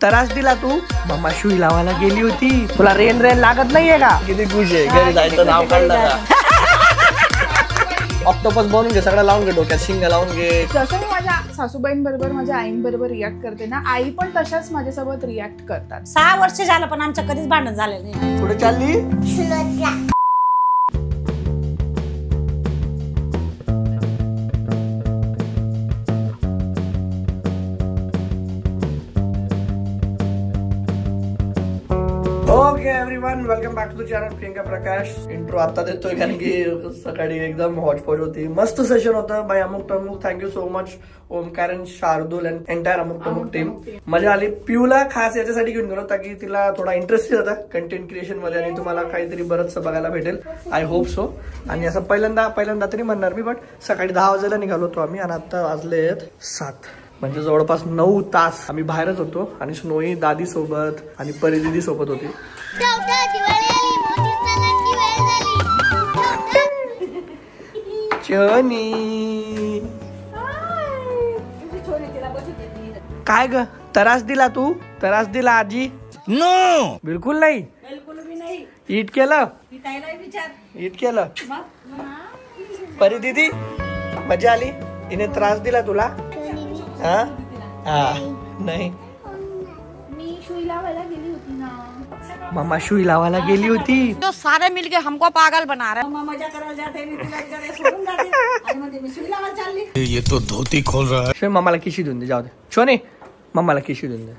त्रास दिला तू? मम्मा सुई लावायला गेली होती, तुला रेन लागत नाहीये का? किती खुश आहे, घरी जायचं नाव काढलं का? ऑक्टोपस बनवून घे, सगळं लावून घे, डोक्यात शिंगा लावून घे. जसं मी माझ्या सासूबाईंबरोबर माझ्या आईंबरोबर रिॲक्ट करते ना, आई पण तशाच माझ्यासोबत रिॲक्ट करतात. 6 वर्ष झालं पण आमचं कधीच भांडण झालेलं नाही. कुठे चालली? Okay everyone, welcome back to the channel Priyanka Prakash. Intro आता देतोय कारण की सकाळी एकदम हॉटस्पॉट होती. मस्त सेशन होतं बाय अमुक टमुक. Thank you so much Omkar and Shardul and entire अमुक टमुक टीम. मजा आली. पिऊला खास याच्यासाठी घेऊन गेलो ताकी तिला थोडा इंटरेस्ट होता कंटेंट क्रिएशन मध्ये आणि तुम्हाला काहीतरी बरंच बघायला भेटेल. I hope so. आणि असं पहिल्यांदा तरी म्हणणार मी, बट सकाळी 10 वाजायला निघालो होतो आम्ही आणि आता वाजले 7, म्हणजे जवळपास 9 तास आम्ही बाहेरच होतो. आणि स्नोई दादी सोबत आणि परी दीदी सोबत होती. काय ग त्रास दिला तू? त्रास दिला आजी? नो, बिलकुल नाही. इट केलं, इट केलं. परी दीदी मजा आली? तिने त्रास दिला तुला? हाँ नहीं, मी सुई लावायला गेली होती ना. मम्मा सुई लावायला गेली होती. तो सारे मिलके हमको पागल बना रहे. मम्मा मजा करायला जाते मी तुला विचारायला सोडून जाते आणि मध्ये मी सुई लावायला चालली. ये तो धोती खोल रहा है. मम्माला किशी देऊन दे, जाऊ दे. छोने मम्माला किशी देऊन दे.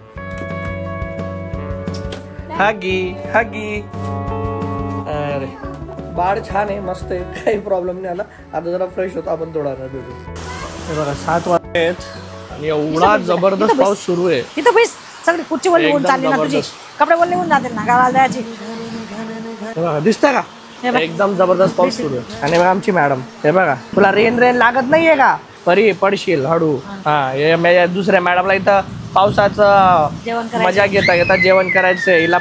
हगी हगी. अरे बाळ छान आहे, मस्त आहे, काही प्रॉब्लेम नाही आला. आता जरा फ्रेश होतो आपण थोडा वेळ भेटू. हे बघा 7 वाजले आणि एवढा जबरदस्त पाऊस सुरू आहे. इथं बस सगळी कुठची वल्ली होऊन चालली ना तुझी. कपडे वल्ले होऊन जाते ना गावाला जायची. दिसतंय का? एकदम जबरदस्त पाऊस सुरू आहे. आणि बघा आमची मॅडम, हे बघा तुला रेन लागत नाहीये का? परी पडशील हळू. हा, दुसऱ्या मॅडमला इथं पावसाचं मजा घेता जेवण करायचंय. हिला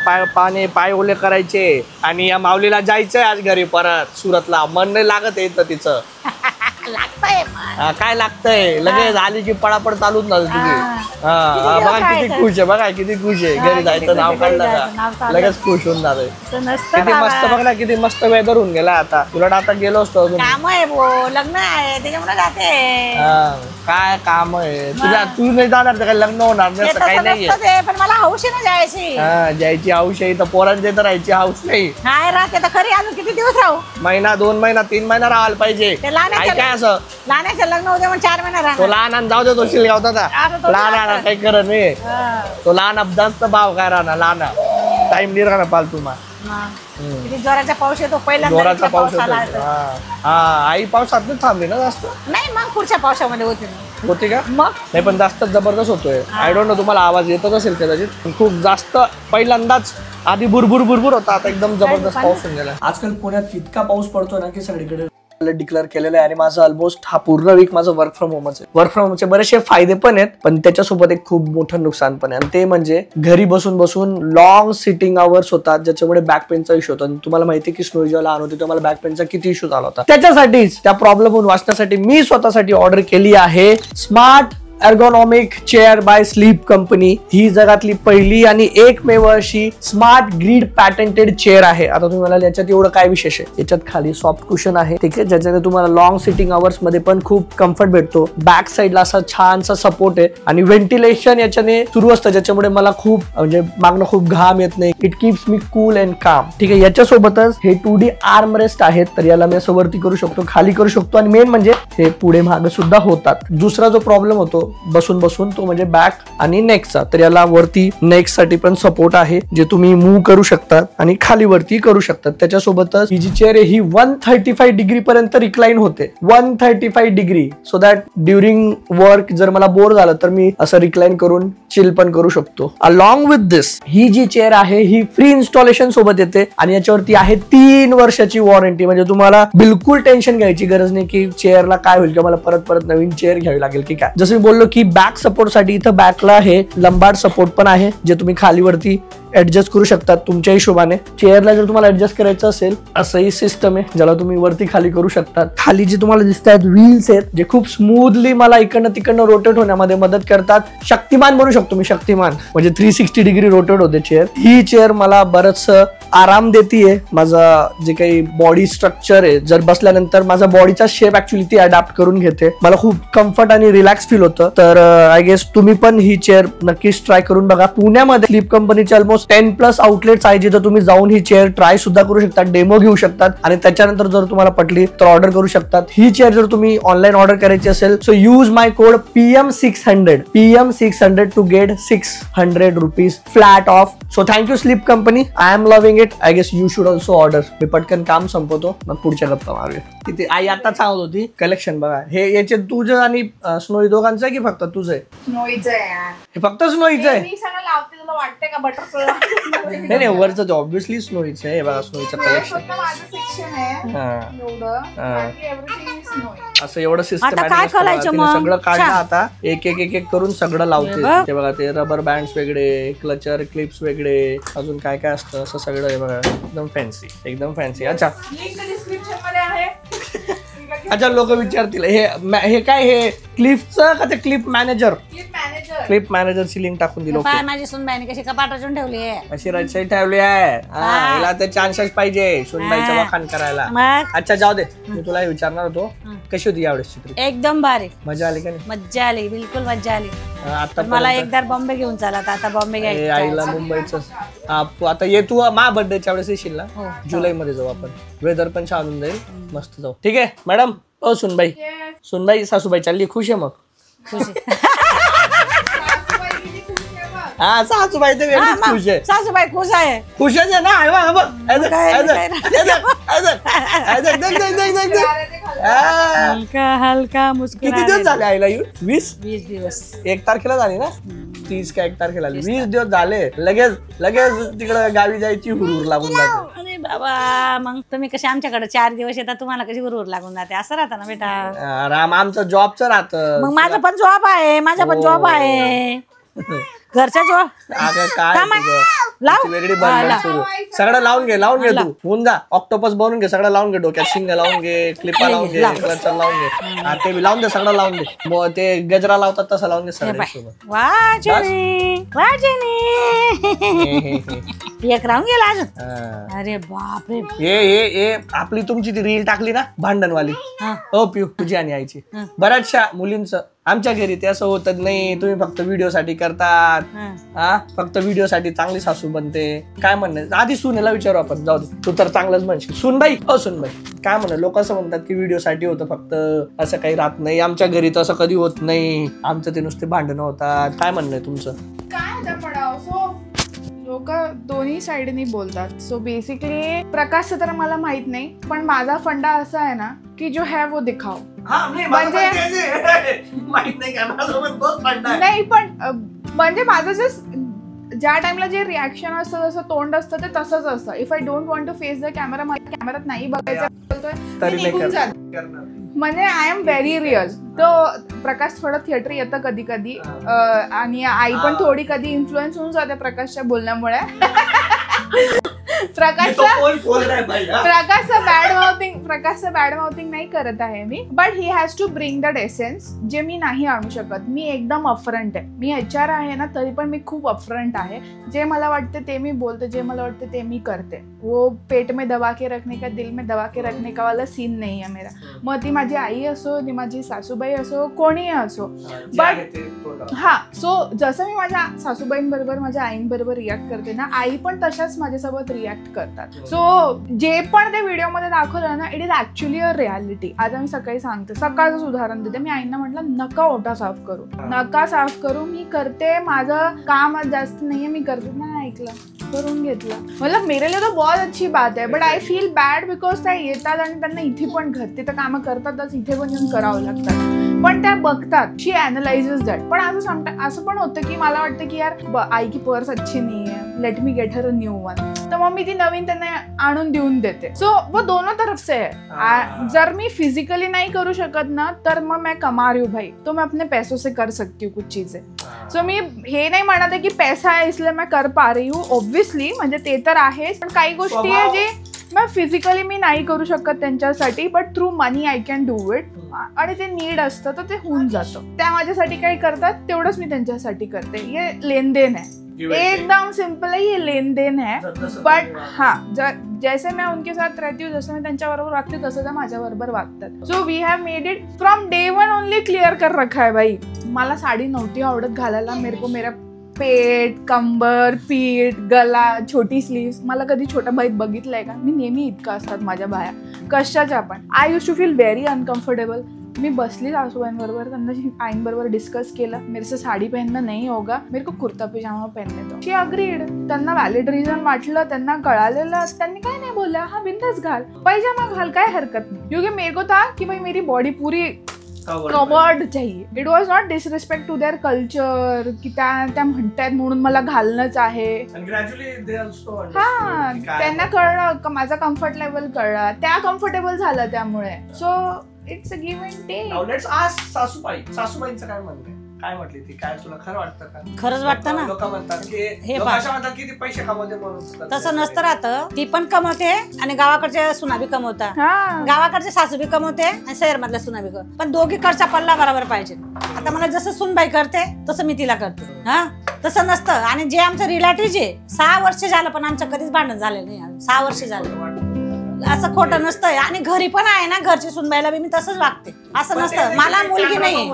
पाय ओले करायचे आणि या माऊलीला जायचंय आज घरी परत सुरतला. मन नाही लागत येतं तिचं. काय लागतंय? लगेच आली की पळापळ चालूच ना तुझी. हा बघा किती खुश आहे, बघा किती खुश आहे. घरी जायचं नाव काढलं का लगेच खुश होऊन जाते. किती मस्त, बघ ना किती मस्त वेदर होऊन गेला. आता उलट आता गेलो असतो. काम आहे, लग्न आहे त्याच्यामुळे जाते. काय काम आहे तुझ्या? तू नाही जाणार तर काय लग्न होणार नाही असं काही नाहीये. पण मला हौस आहे ना जायची. जायची हौस आहे तर पोरांची तर राहायची हौस नाही. नाही राहते तर खरी. अजून किती दिवस राहू? महिना 2 महिना 3 महिना राहायला पाहिजे. काय असं लहानाचं लग्न होते मग 4 महिना राहणार. तो लहान जाऊ दे, तो शिलगावता लहान काही करत नाही. तो लहान जास्त भाव काय राहणार. लहान टाइम नाही राहणार पालतू. किती जोराचा पाऊस येतो. पहिल्यांदा जोराचा पाऊस येतो. हा, आई पावसात थांबली ना जास्त. नाही मग पुढच्या पावसामध्ये होती का? मग नाही पण जास्त जबरदस्त होतोय. आय डोंट नो तुम्हाला आवाज येतच असेल कदाचित. खूप जास्त पहिल्यांदाच आधी बुरबुर होता, आता एकदम जबरदस्त पाऊस होऊन गेला. आजकाल पुण्यात इतका पाऊस पडतो ना की सगळीकडे डिक्लेअर केलेलं आहे. आणि माझं ऑलमोस्ट हा पूर्ण वीक माझं वर्क फ्रॉम होमच आहे. वर्क फ्रॉम होमचे बरेचसे फायदे पण आहेत, पण त्याच्यासोबत एक खूप मोठं नुकसान पण आहे. आणि ते म्हणजे घरी बसून लॉंग सिटिंग आवर्स होतात, ज्याच्यामुळे बॅक पेनचा इश्यू होता. तुम्हाला माहिती आहे की स्नो जेव्हा लहान होती तेव्हा मला बॅक पेनचा किती इश्यू झाला होता. त्याच्यासाठीच त्या प्रॉब्लेमहून वाचण्यासाठी मी स्वतःसाठी ऑर्डर केली आहे smart ergonomic chair by sleep company. ही जगातली पहिली आणि एकमेव अशी स्मार्ट ग्रिड पॅटेंटेड चेअर आहे. आता तुम्ही म्हणाल याच्यात एवढं काय विशेष आहे? याच्यात खाली सॉफ्ट कुशन आहे, ठीक आहे, ज्याच्याने तुम्हाला लॉंग सिटिंग आवर्स मध्ये पण खूप कम्फर्ट भेटतो. बॅक साईडला असा छानसा सपोर्ट आहे आणि व्हेंटिलेशन याच्याने सुरू असतं, ज्याच्यामुळे मला खूप म्हणजे मागणं खूप घाम येत नाही. It keeps me cool and काम, ठीक आहे. याच्यासोबतच हे 2D आर्म रेस्ट आहेत, तर याला मी असं वरती करू शकतो, खाली करू शकतो आणि मेन म्हणजे हे पुढे मागे सुद्धा होतात. दुसरा जो प्रॉब्लेम होतो बसून तो म्हणजे बॅक आणि नेकचा, तर याला वरती नेक साठी पण सपोर्ट आहे, जे तुम्ही मूव्ह करू शकतात आणि खाली वरती करू शकतात. त्याच्यासोबतच ही जी चेअर आहे ही 135 डिग्री पर्यंत रिक्लाइन होते. 135 degree, so that during work जर मला बोर झालं तर मी असं रिक्लाइन करून चिल पण करू शकतो. अलॉंग विथ दिस ही जी चेअर आहे ही फ्री इन्स्टॉलेशन सोबत येते आणि याच्यावरती आहे 3 वर्षाची वॉरंटी. म्हणजे तुम्हाला बिलकुल टेन्शन घ्यायची गरज नाही की चेअरला काय होईल किंवा मला परत नवीन चेअर घ्यावी लागेल की काय. जसं मी बोललो की बॅक सपोर्ट साठी इथं बॅकला हे लंबार सपोर्ट पण आहे, जे तुम्ही खालीवरती ऍडजस्ट करू शकतात तुमच्या हिशोबाने. चेअरला जर तुम्हाला ऍडजस्ट करायचं असेल असंही सिस्टम आहे ज्याला तुम्ही वरती खाली करू शकतात. खाली जे तुम्हाला दिसत आहेत व्हील्स आहेत जे खूप स्मूथली मला इकडनं तिकडनं रोटेट होण्यामध्ये मदत करतात. शक्तिमान बनू शकतो मी, शक्तिमान म्हणजे 360 डिग्री रोटेट होते चेअर. ही चेअर मला बरंच आराम देतीये. माझा जे काही बॉडी स्ट्रक्चर आहे जर बसल्यानंतर माझा बॉडीचा शेप ऍक्च्युली ती अडॅप्ट करून घेते. मला खूप कम्फर्ट आणि रिलॅक्स फील होतं. तर आय गेस तुम्ही पण ही चेअर नक्कीच ट्राय करून बघा. पुण्यामध्ये स्लीप कंपनीचे ऑलमोस्ट 10+ आउटलेट्स आहे जिथे तुम्ही जाऊन ही चेअर ट्राय सुद्धा करू शकतात, डेमो घेऊ शकतात आणि त्याच्यानंतर जर तुम्हाला पटली तर ऑर्डर करू शकतात. ही चेअर जर तुम्ही ऑनलाईन ऑर्डर करायची असेल so use my code PM600 to get 600 rupees flat off. So thank you sleep company. I am loving it. I guess you should also order. मी पटकन काम संपवतो मग पुढच्या गप्पा मारूया. तिथे आई आता सांगत होती कलेक्शन बघा. हे याचे तुझं आणि स्नोई दोघांचं आहे की फक्त तुझं आहे? स्नोईचं आहे यार. हे फक्त स्नोईचं आहे? मी सगळं लावते, तुला वाटतंय का बटरफ्लाय? नाही वरचं ऑब्विसली स्नोईचं आहे. बघा स्नोईचं कलेक्शन फक्त माझं सेक्शन आहे एवढं, बाकी everything is स्नोई. असं एवढं आता काय सिस्टमॅटिक करायचं मग? सगळं काढलं आता एक एक एक एक करून सगळं लावते. ते बघा ते रबर बँड्स वेगळे, क्लचर क्लिप्स वेगळे, अजून काय काय असतं असं सगळं आहे बघा. एकदम फॅन्सी, एकदम फॅन्सी. अच्छा लिंक डिस्क्रिप्शन मध्ये आहे. अच्छा लोक विचारतील हे काय हे क्लिपचं का ते क्लिप मॅनेजर? क्लिप मॅनेजरची लिंक टाकून दिली. पाय माझी सुनबाईने कशी कपाट रचून ठेवली आहे. अशी रचई ठेवली आहे. हिला ते चान्सेस पाहिजे सुनबाईचं वखाण करायला. मग अच्छा जाऊ दे, मी तुला हे विचारणार होतो कशी होती यावेळेस ट्रिप? एकदम भारी, मजा आली का नाही? मज्जा आली, बिलकुल मज्जा आली. आता मला एकदा बॉम्बे घेऊन चाला. आता बॉम्बे घ्यायचं. आईला मुंबईच आता ये तू मा बर्थडेच्या वेळेस येशील ना? जुलै मध्ये जाऊ आपण. वेदर पण छान होऊन जाईल, मस्त जाऊ. ठीक आहे मॅडम. ओ सुनबाई, सुनबाई सासूबाई चालली खुश आहे मग? हा सासूबाई तर वेगळीच खुश आहे. सासूबाई खुश आहे. खुशच आहे ना. हलका हलका मुस्कुरा. किती दिवस झाले आईला येऊन? 20 दिवस. 1 तारखेला झाली ना? 30 का 1 तारखेला 20 दिवस झाले. लगेच तिकडे गावी जायची हुरूर लागून जाते. अरे बाबा मग तुम्ही कसे आमच्याकडे 4 दिवस येतात, तुम्हाला कशी हुरूर लागून जाते? असं राहतं ना बेटा. राम आमचं जॉबचं राहतं. मग माझं पण जॉब आहे, माझा पण जॉब आहे. घरच्या जॉब वेगळी बनवायची सुरू. सगळं लावून घे तू. होऊन जा. ऑक्टोपस बनवून घे, सगळं लावून घे. डोक्यात शिंग लावून घे, क्लिपा लावून घे, क्लचर लावून घे. ते बी लावून दे, सगळं लावून दे. मग ते गजरा लावतात तसं लावून दे सगळ्यांसोबत. एक राहून गेला अजून. अरे बापरे. हे आपली तुमची ती रील टाकली ना भांडणवाली, हो पिऊ तुझी आणि आईची, बऱ्याचशा मुलींचं आमच्या घरी ते असं होत नाही. तुम्ही फक्त व्हिडिओ साठी करतात. फक्त व्हिडिओ साठी चांगली सासू बनते. काय म्हणणं आधी सुनेला विचारू आपण. जाऊ दे, तू तर चांगलंच म्हणशील. सुनबाई सुनबाई काय म्हणणं? लोक असं म्हणतात की व्हिडिओ साठी होतं फक्त, असं काही राहत नाही. आमच्या घरी तर असं कधी होत नाही. आमचं ते नुसते भांडणं होतात. काय म्हणणं आहे तुमचं? काय पडाव. सो लोक दोन्ही साईडनी बोलतात. सो बेसिकली प्रकाशचं तर मला माहित नाही, पण माझा फंडा असा आहे ना की जो है वो दिखाओ. नाही पण म्हणजे माझं जस्ट ज्या टाइमला जे रिॲक्शन असतं, जसं तोंड असतं ते तसंच असतं. If I don't want to face the camera, मला कॅमेरात नाही बघायचं म्हणजे आय एम व्हेरी रिअल. तो प्रकाश थोडं थिएटर येतं कधी कधी आणि आई पण थोडी कधी इन्फ्लुएन्स होऊन जाते प्रकाशच्या बोलण्यामुळे. प्रकाशचं बॅड माउथिंग नाही करत आहे मी, but he has to bring that essence जे मी नाही आणू शकत. मी एकदम अपफ्रंट आहे. मी HR आहे ना, तरी पण मी खूप अपफ्रंट आहे. जे मला वाटते ते मी बोलते, जे मला वाटते ते मी करते. वो पेट में दबा के रखने का, दिल में दबा के रखने का वाला सीन नाही आहे मेरा. मग ती माझी आई असो, ती माझी सासूबाई असो, कोणीही असो. बट सो जसं मी माझ्या सासूबाईंबरोबर, माझ्या आईंबरोबर रिॲक्ट करते ना, आई पण तशाच माझ्यासोबत रिॲक्ट करतात. सो जे पण ते व्हिडिओ मध्ये दाखवलं ना, it is actually a reality. आज मी सकाळी सांगते, सकाळचंच उदाहरण देते. मी आईंना म्हटलं नका ओटा साफ करू, मी करते, माझं काम जास्त नाहीये, मी करते. नाही ऐकलं, करून घेतलं. मतलब मेरे लिए तो बहुत अच्छी बात है, but I feel bad because त्या येतात आणि त्यांना इथे पण घरते तर कामं करतातच, इथे पण येऊन करावं लागतात. पण त्या बघतात, शी अॅनलाइजेस दॅट. पण असं पण होतं की मला वाटतं की यार आई की पर्स अच्छी नाही आहे, let me get her a new one, तर मग मी ती नवीन त्यांना आणून देऊन देते. सो वो दोनों तरफ से है. जर मी फिजिकली नहीं करू शकत ना, तर मग मैं कमा रही हूँ भाई, तो मैं अपने पैसों से कर सकती हूँ कुछ चीजें. सो मी हे नाही म्हणत आहे की पैसा आहे इसलिए मैं कर पा रही हूँ. ऑब्विसली म्हणजे ते तर आहेच, पण काही गोष्टी आहे जे मग फिजिकली मी नाही करू शकत त्यांच्यासाठी, but through money I can do it. आणि ते नीड असतं तर ते होऊन जातं. त्या माझ्यासाठी काही करतात तेवढंच मी त्यांच्यासाठी करते. हे लेनदेन आहे, एकदम सिंपल है, ये लेन देन है. बट हाँ, जैसे मैं उनके साथ रहती हूँ, जैसे मैं त्यांच्या बरोबर वागते तसं त्या माझ्या बरोबर वागतात. So we have made it from day one only clear कर रखा है भाई. मला साडी नव्हती आवडत घालायला. मेरा पेट, कंबर, पीठ, गला, छोटी स्लीव्स, मला कधी छोट्या बाईत बघितलंय का? मी नेहमी इतकं असतात माझ्या बाया कशाच्या पण. I use to feel very uncomfortable. मी बसली सासूबाईंबरोबर, त्यांना आईंबरोबर डिस्कस केलं, मेरे से साडी पहनना नहीं होगा, मेरे को कुर्ता पजामा पहनने दो. शी अग्रीड. त्यांना व्हॅलिड रिझन वाटलं, त्यांना कळालेलं, त्यांनी काय नाही बोलल्या, हा बिंदास घाल, पैजामा घाल, काय हरकत नाही. क्योंकि मेरे को था कि भाई मेरी बॉडी पूरी कवर्ड चाहिए. It was not disrespect to their culture की त्या म्हणतायत म्हणून मला घालणंच आहे. हा, त्यांना कळलं, माझा कम्फर्ट लेवल कळला, त्या कम्फर्टेबल झालं त्यामुळे. So it's a give and take. Let's ask सासूबाईंचं काय म्हणणं आहे? काय म्हटली ती? काय तुला खरं वाटतं का? खरंच वाटतं ना. लोक म्हणतात की हे म्हणतात की ती पैसे कमवते म्हणून. तसं नसतं राहतं. ती पण कमवते आणि गावाकडच्या सुना बी कमवतात, गावाकडचे सासू बी कमवते आणि शहर मधल्या सुना बी कमवते. पण दोघीकडचा पल्ला बरोबर पाहिजे. आता मला जसं सुनबाई करते तसं मी तिला करते. हा, तसं नसतं. आणि जे आमचं रिलेटिव्ह आहे, 6 वर्ष झालं पण आमचं कधीच भांडण झालं नाही. 6 वर्ष झालं. असं खोटं नसतं. आणि घरी पण आहे ना, घरची सुनबाईला बी मी तसंच वागते. असं नसतं. मला मुलगी नाही,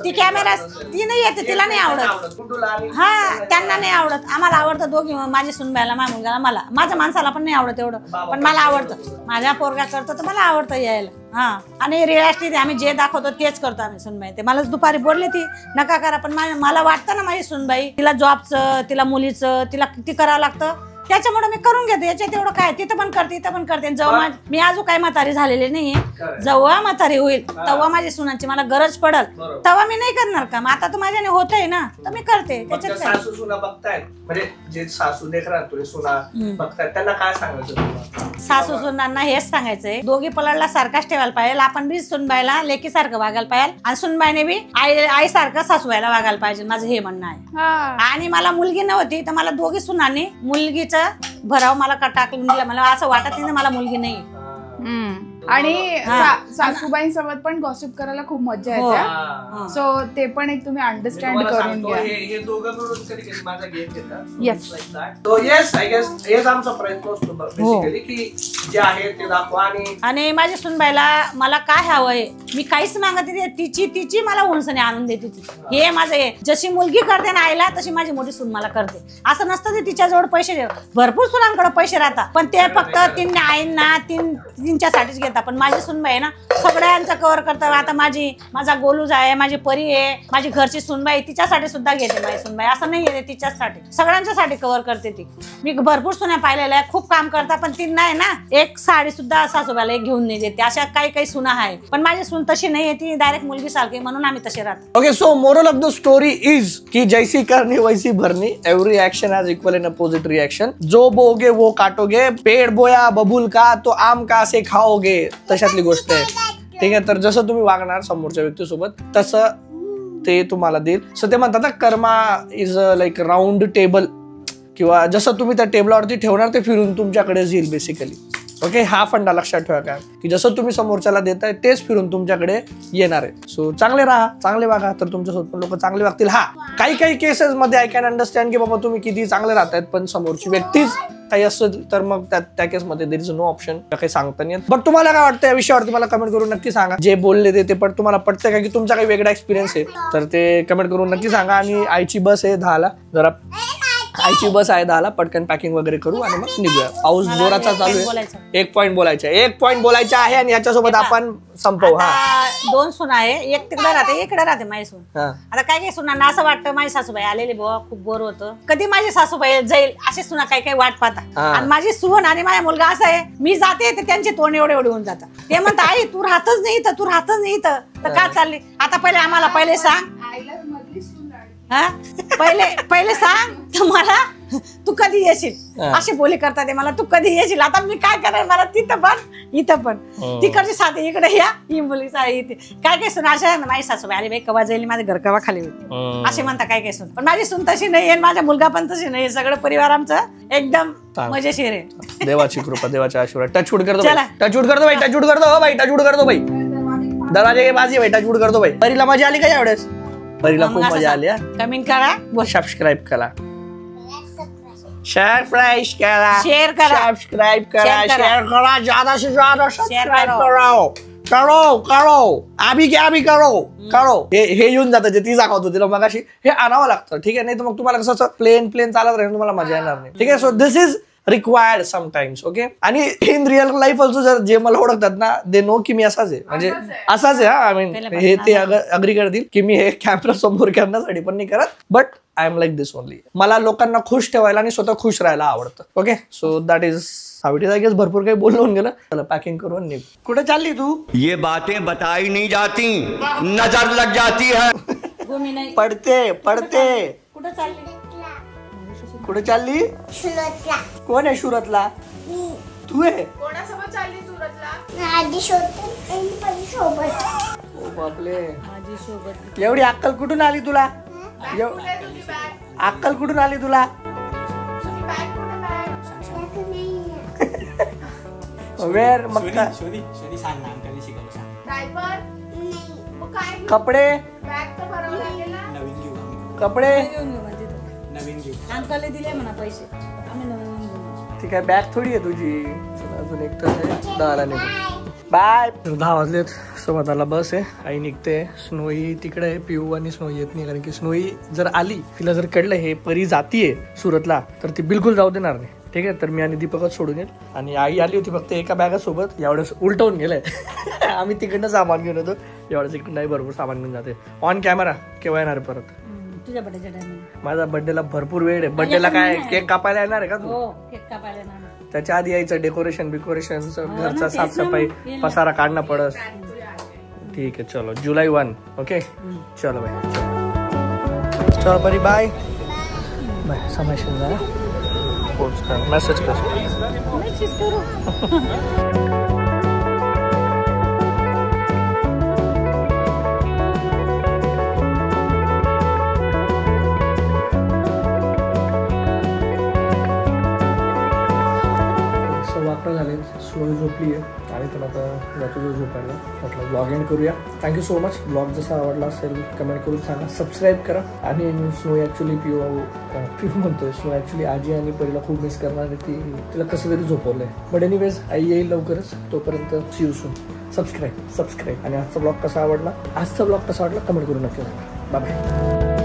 ती कॅमेरा ती नाही येते, तिला नाही आवडत. हा, त्यांना नाही आवडत. आम्हाला आवडतं दोघी, माझी सुनबाईला, माझ्या मुलगाला, मला. माझ्या माणसाला पण नाही आवडत एवढं, पण मला आवडतं. माझ्या पोरगा करतो तर मला आवडतं यायला. हा, आणि रिॲलिटी आम्ही जे दाखवतो तेच करतो आम्ही. सुनबाई ते मलाच दुपारी बोलली ती नका करा, पण मला वाटतं ना माझी सुनबाई, तिला जॉबचं, तिला मुलीचं, तिला किती करावं लागतं, त्याच्यामुळे मी करून घेते. याच्यात एवढं काय, तिथं पण करते, इथं पण करते. जेव्हा मी अजून काही म्हातारी झालेली नाहीये, जेव्हा म्हातारी होईल तेव्हा माझी सुनांची मला गरज पडल, तेव्हा मी नाही करणार काम. आता तर माझ्याने होतंय ना, तर मी करते. त्याच्यात सासू सुना बघतायत, म्हणजे जे सासू देखणार तुझे सुना बघतायत, त्यांना काय सांगायचं? सासू सुनांना हेच सांगायचंय, दोघी पलडला सारखाच ठेवायला पाहिजे. आपण बी सुनबाईला लेकी सारखं वागायला पाहिजे आणि सुनबाईने बी आई सारखं सासूबाईला वागायला पाहिजे. माझं हे म्हणणं आहे. आणि मला मुलगी नव्हती तर मला दोघी सुनांनी मुलगीचं भराव मला टाकून दिला. मला असं वाटत नाही मला मुलगी नाही. आणि सासूबाईंसोबत पण गॉसिप करायला खूप मजा येते. सो ते पण एक तुम्ही अंडरस्टँड करून घ्या. हे दोघं मिळून कधी माझा गेम घेतात. सो येस, आय गेस हेच आमचा प्रयत्न असतो बेसिकली की जे आहे ते दाखवा. आणि माझ्या सुनबाईला मला काय हवंय मी काहीच मागत नाही, तिची मला उंचणे आणून देते ती. हे माझं हे जशी मुलगी करते ना आईला, तशी माझी मोठी सून मला करते. असं नसतं ते तिच्याजवळ पैसे, भरपूर सुनांकडे पैसे राहतात, पण ते फक्त तीन आईंना तीनच्यासाठीच घेतात. पण माझी सुनबाई आहे ना, सगळ्यांचा कव्हर करतात. आता माझा गोलूज आहे, माझी परी आहे, माझी घरची सुनबाई, तिच्यासाठी सुद्धा घेते माझी सुनबाई. असं नाही येते, तिच्यासाठी सगळ्यांच्यासाठी कव्हर करते ती. मी भरपूर सुना पाहिलेल्या आहे, खूप काम करतात, पण ती नाही ना एक साडी सुद्धा सासूबाईला एक घेऊन नाही देते. अशा काही सुना आहे, पण माझी सून तशी नाही, ती डायरेक्ट मुलगी सारखी, म्हणून आम्ही तसे राहतो. Okay, so moral of the story is की जैसी करनी वैसी भरनी. Every action has equal in opposite reaction. जो बोगे वो काटोगे, पेड़ बोया बबूल का तो आम का से खाओगे, तशातली गोष्ट आहे. ठीक आहे, तर जसं तुम्ही वागणार समोरच्या व्यक्तीसोबत तसं ते तुम्हाला देईल. सो ते म्हणतात ना, कर्मा इज लाईक राऊंड टेबल, किंवा जसं तुम्ही त्या टेबलावरती ठेवणार ते फिरून तुमच्याकडेच येईल बेसिकली. ओके, हा फंडा लक्षात ठेवा काय की जसं तुम्ही समोरच्याला देताय तेच फिरून तुमच्याकडे येणार आहे. सो चांगले राहा, चांगले वागा, तर तुमच्यासोबत पण लोक चांगले वागतील. हा, काही केसेस मध्ये आय कॅन अंडरस्टँड की बाबा तुम्ही किती चांगले राहतायत, पण समोरची व्यक्तीच काही असं तर मग त्या केसमध्ये देर इज नो ऑप्शन, काही सांगता नाही. बट तुम्हाला काय वाटतं या विषयावरती मला कमेंट करून नक्की सांगा. जे बोलले ते पण तुम्हाला पटतं का, की तुमचा काही वेगळा एक्सपिरियन्स आहे, तर ते कमेंट करून नक्की सांगा. आणि आईची बस आहे 10ला, जरा आईची बस आहे 10ला, पटकन पॅकिंग वगैरे करू आणि मग निघूया. पाऊस जोराचा चालू आहे. एक पॉइंट बोलायचा आहे आणि याच्यासोबत आपण संपवू. हा, 2 सुना आहे, एक तिकडे राहते, इकडे राहते माझी सून. आता काय सुनांना असं वाटतं माझी सासूबाई आलेली बुवा, खूप बोर होतं, कधी माझी सासूबाई जाईल, असे सुना काही वाट पाहतात. आणि माझी सून आणि माझा मुलगा असं आहे, मी जाते तर त्यांचे तोंड एवढे होऊन जातात. ते म्हणतात आई तू राहतच नाही इथं, तू राहतच नाही इथं. तर का चालली आता? पहिले आम्हाला पहिले सांग आईला मधली सून राहिली. हा पहिले सांग तुम्हाला तू कधी येशील. अशी बोली करतात ते मला, तू कधी येशील. आता मी काय करणार, मला तिथं पण इथं पण तिकडची साथी इकडे या, ही मुली इथे काय काय सून अशा माझी सासूबाई आली बाई कवा जाईल माझे घर कवा खाली होते असे म्हणता काय काय सून. पण माझी सून तशी नाही आहे, माझा मुलगा पण तशी नाही. सगळं परिवार आमचं एकदम मजेशीर आहे. देवाची कृपा, देवाचा आशीर्वाद. टचवूड करतो, टचवूड करतो भाई, टचवूड करतो भाई, टचवूड करतो भाई. दरवाजे के बाजी भाई, टचवूड करतो भाई. परीला मजा आली का यावेळेस? परीला खूप मजा आली. कमेंट करा, सबस्क्राईब करा, शेयर करा, शेअर करा, सब्सक्राइब करा, शेयर करा. शेयर करा, ज्यादा से ज्यादा शेयर सब्सक्राइब करो. करो आम्ही करो. हे येऊन जातं जे ती दाखवतो तिला मगाशी, हे आणावं लागतं. ठीक आहे, नाही तर मग तुम्हाला कसं प्लेन चालत राहील, तुम्हाला मजा येणार नाही. ठीक आहे, so this is required sometimes. Okay. आणि इन रिअल लाईफ ऑल्सो जर जे मला ओळखतात ना, दे नो की मी असाच आहे, म्हणजे असाच आहे. आय मीन हे ते अग्री करतील की मी हे कॅमेरा समोर करण्यासाठी पण नाही करत, but I am like this only. मला लोकांना खुश ठेवायला आणि स्वतः खुश राहायला आवडतं. Okay, so that is how it is. I guess भरपूर काही बोलून गेलं. चला पॅकिंग करून निघ. कुठे चालली तू? ये बातें बताई नहीं जाती, नजर लग जाती है. पडते कुठं चालली? कुठे चालली? कोण आहे सुरतला? तू आहे? कोणासोबत चालली सुरतला? ओ बापले, एवढी अक्कल कुठून आली तुला? कुठे आहे तुझी बॅग? अक्कल कुठून आली तुला? तुझी बॅग कुठे बॅग? वेर मग काय? डायपर? मग काय घेऊ? कपडे बॅग तर भरावं लागेल ना. कपडे अंकलने दिले म्हणा पैसे, आम्ही नवीन घेऊ. ती काय बॅग थोडी आहे तुझी. अजून एक तर 10ला निघू. बाय. 10 वाजलेत. सोबताला बस आहे, आई निघते. स्नोई तिकडे आहे, पिऊ आणि स्नोई येत नाही, कारण की स्नोई जर आली, तिला जर कळलं हे परी जातीये सुरतला, तर ती बिलकुल जाऊ देणार नाही. ठीक आहे, तर मी आणि दीपकच सोडून येईल. आणि आई आली होती फक्त एका बॅगासोबत, यावेळेस उलटवून गेलंय. आम्ही तिकडनं सामान घेऊन येतो, यावेळेस इकडून नाही भरपूर सामान घेऊन जाते. ऑन कॅमेरा केव्हा येणार परत? तुझ्या बर्थडेच्या टाइम. माझा बर्थडेला भरपूर वेळ आहे. बर्थडेला काय केक कापायला येणार आहे का तू? हो, केक कापायला येणार. त्याच्या आधी यायचं डेकोरेशन घरचा साफसफाई, पसारा काढणं पडत. ठीक आहे, चलो जुलै 1. ओके, चलो भाई, चलो परी, बाय बाय. समजशील जरा पोस्ट कर, मेसेज कर. झाले, सोय झोपली आहे आणि पण आता जातो जो झोपायला. म्हटलं ब्लॉग एंड करूया. Thank you so much. ब्लॉग जसा आवडला असेल कमेंट करून सांगा, सबस्क्राईब करा. आणि स्नो ॲक्च्युली पिऊ म्हणतोय, स्नो ॲक्च्युली आजी आणि परीला खूप मिस करणार आहे. तिला कसं तरी झोपवलं आहे. बट एनिवेज आई येईल लवकरच, तोपर्यंत सी यू सून. सबस्क्राईब. आणि आजचा ब्लॉग कसा आवडला कमेंट करून नक्की सांगा. Bye bye.